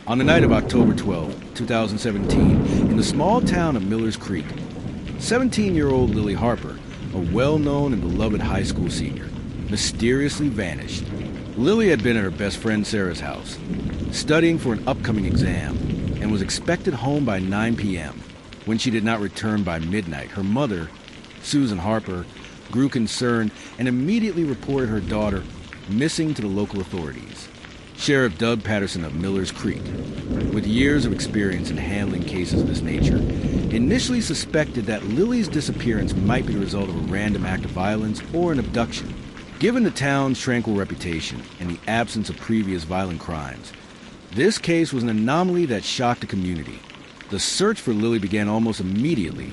On the night of October 12, 2017, in the small town of Millers Creek, 17-year-old Lily Harper, a well-known and beloved high school senior, mysteriously vanished. Lily had been at her best friend Sarah's house, studying for an upcoming exam, and was expected home by 9 p.m. When she did not return by midnight, her mother, Susan Harper, grew concerned and immediately reported her daughter missing to the local authorities. Sheriff Doug Patterson of Millers Creek, with years of experience in handling cases of this nature, initially suspected that Lily's disappearance might be the result of a random act of violence or an abduction. Given the town's tranquil reputation and the absence of previous violent crimes, this case was an anomaly that shocked the community. The search for Lily began almost immediately,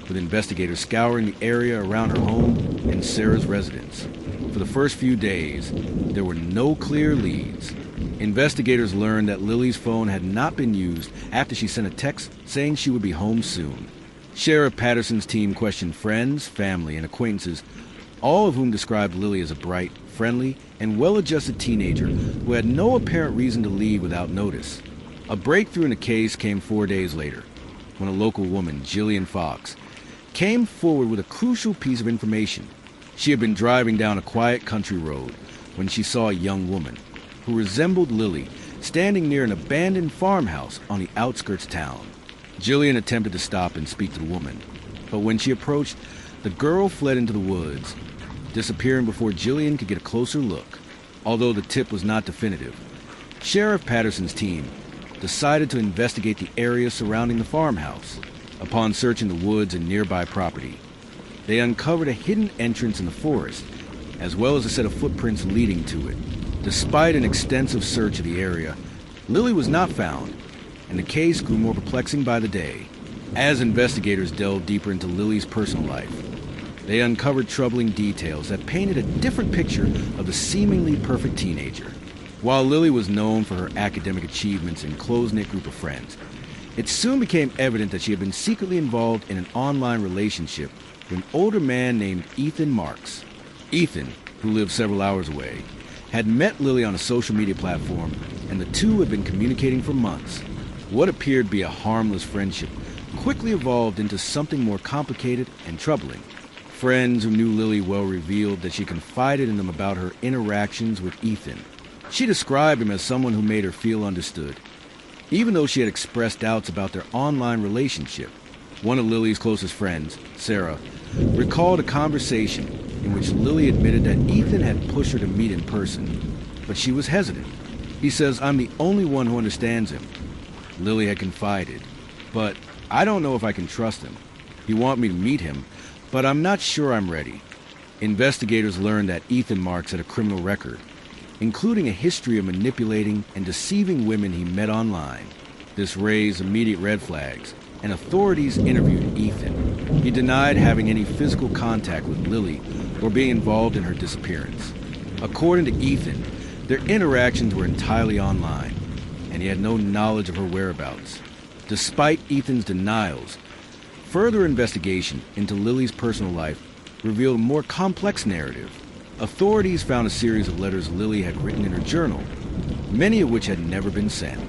with investigators scouring the area around her home and Sarah's residence. For the first few days, there were no clear leads. Investigators learned that Lily's phone had not been used after she sent a text saying she would be home soon. Sheriff Patterson's team questioned friends, family, and acquaintances, all of whom described Lily as a bright, friendly, and well-adjusted teenager who had no apparent reason to leave without notice. A breakthrough in the case came 4 days later, when a local woman, Jillian Fox, came forward with a crucial piece of information. She had been driving down a quiet country road when she saw a young woman who resembled Lily standing near an abandoned farmhouse on the outskirts of town. Jillian attempted to stop and speak to the woman, but when she approached, the girl fled into the woods, disappearing before Jillian could get a closer look. Although the tip was not definitive, Sheriff Patterson's team decided to investigate the area surrounding the farmhouse. Upon searching the woods and nearby property, they uncovered a hidden entrance in the forest, as well as a set of footprints leading to it. Despite an extensive search of the area, Lily was not found, and the case grew more perplexing by the day. As investigators delved deeper into Lily's personal life, they uncovered troubling details that painted a different picture of the seemingly perfect teenager. While Lily was known for her academic achievements and close-knit group of friends, it soon became evident that she had been secretly involved in an online relationship with an older man named Ethan Marks. Ethan, who lived several hours away, had met Lily on a social media platform, and the two had been communicating for months. What appeared to be a harmless friendship quickly evolved into something more complicated and troubling. Friends who knew Lily well revealed that she confided in them about her interactions with Ethan. She described him as someone who made her feel understood, even though she had expressed doubts about their online relationship. One of Lily's closest friends, Sarah, recalled a conversation in which Lily admitted that Ethan had pushed her to meet in person, but she was hesitant. He says, "I'm the only one who understands him." Lily had confided, "But I don't know if I can trust him. He wants me to meet him, but I'm not sure I'm ready." Investigators learned that Ethan Marks had a criminal record, including a history of manipulating and deceiving women he met online. This raised immediate red flags, and authorities interviewed Ethan. He denied having any physical contact with Lily or being involved in her disappearance. According to Ethan, their interactions were entirely online, and he had no knowledge of her whereabouts. Despite Ethan's denials, further investigation into Lily's personal life revealed a more complex narrative. Authorities found a series of letters Lily had written in her journal, many of which had never been sent.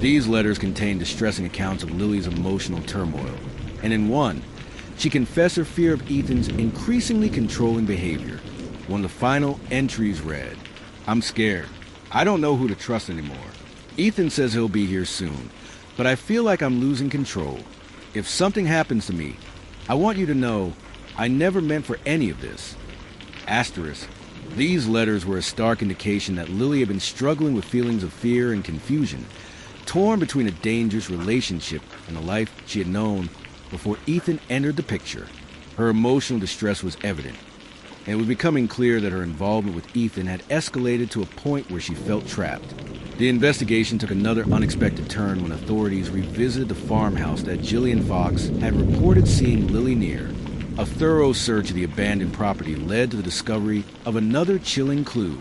These letters contained distressing accounts of Lily's emotional turmoil, and in one, she confessed her fear of Ethan's increasingly controlling behavior. One of the final entries read, "I'm scared. I don't know who to trust anymore. Ethan says he'll be here soon, but I feel like I'm losing control. If something happens to me, I want you to know I never meant for any of this." Asterisk. These letters were a stark indication that Lily had been struggling with feelings of fear and confusion, torn between a dangerous relationship and the life she had known before Ethan entered the picture. Her emotional distress was evident, and it was becoming clear that her involvement with Ethan had escalated to a point where she felt trapped. The investigation took another unexpected turn when authorities revisited the farmhouse that Jillian Fox had reported seeing Lily near. A thorough search of the abandoned property led to the discovery of another chilling clue.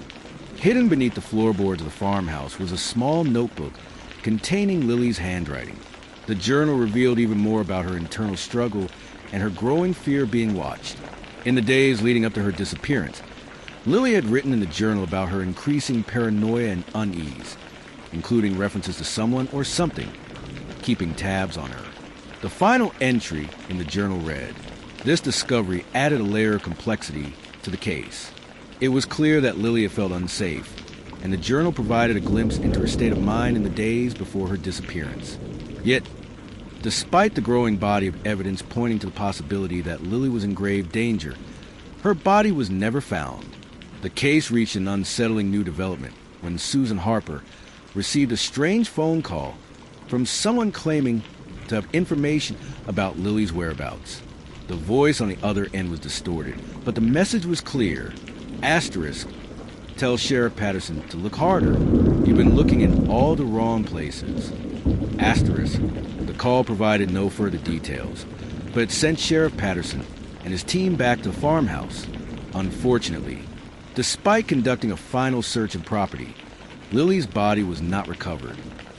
Hidden beneath the floorboards of the farmhouse was a small notebook containing Lily's handwriting. The journal revealed even more about her internal struggle and her growing fear of being watched. In the days leading up to her disappearance, Lily had written in the journal about her increasing paranoia and unease. including references to someone or something keeping tabs on her. The final entry in the journal read, "This discovery added a layer of complexity to the case. It was clear that Lily had felt unsafe, and the journal provided a glimpse into her state of mind in the days before her disappearance. Yet, despite the growing body of evidence pointing to the possibility that Lily was in grave danger, her body was never found. The case reached an unsettling new development when Susan Harper received a strange phone call from someone claiming to have information about Lily's whereabouts. The voice on the other end was distorted, but the message was clear. Asterisk, tell Sheriff Patterson to look harder. You've been looking in all the wrong places. Asterisk, the call provided no further details, but it sent Sheriff Patterson and his team back to the farmhouse. Unfortunately, despite conducting a final search of property, Lily's body was not recovered.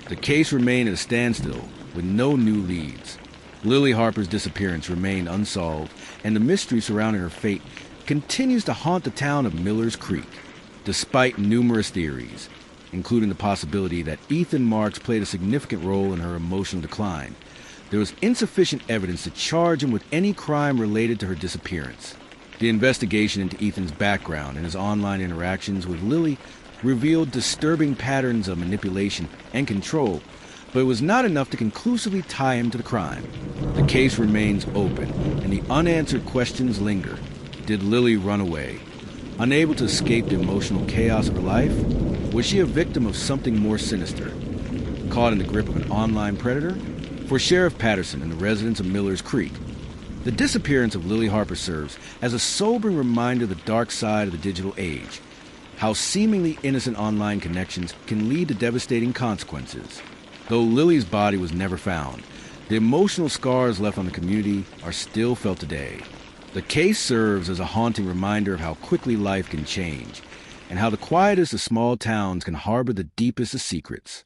The case remained at a standstill with no new leads. Lily Harper's disappearance remained unsolved, and the mystery surrounding her fate continues to haunt the town of Millers Creek. Despite numerous theories, including the possibility that Ethan Marks played a significant role in her emotional decline, there was insufficient evidence to charge him with any crime related to her disappearance. The investigation into Ethan's background and his online interactions with Lily revealed disturbing patterns of manipulation and control, but it was not enough to conclusively tie him to the crime. The case remains open, and the unanswered questions linger. Did Lily run away, unable to escape the emotional chaos of her life? Was she a victim of something more sinister, caught in the grip of an online predator? For Sheriff Patterson and the residents of Millers Creek, the disappearance of Lily Harper serves as a sobering reminder of the dark side of the digital age, how seemingly innocent online connections can lead to devastating consequences. Though Lily's body was never found, the emotional scars left on the community are still felt today. The case serves as a haunting reminder of how quickly life can change, and how the quietest of small towns can harbor the deepest of secrets.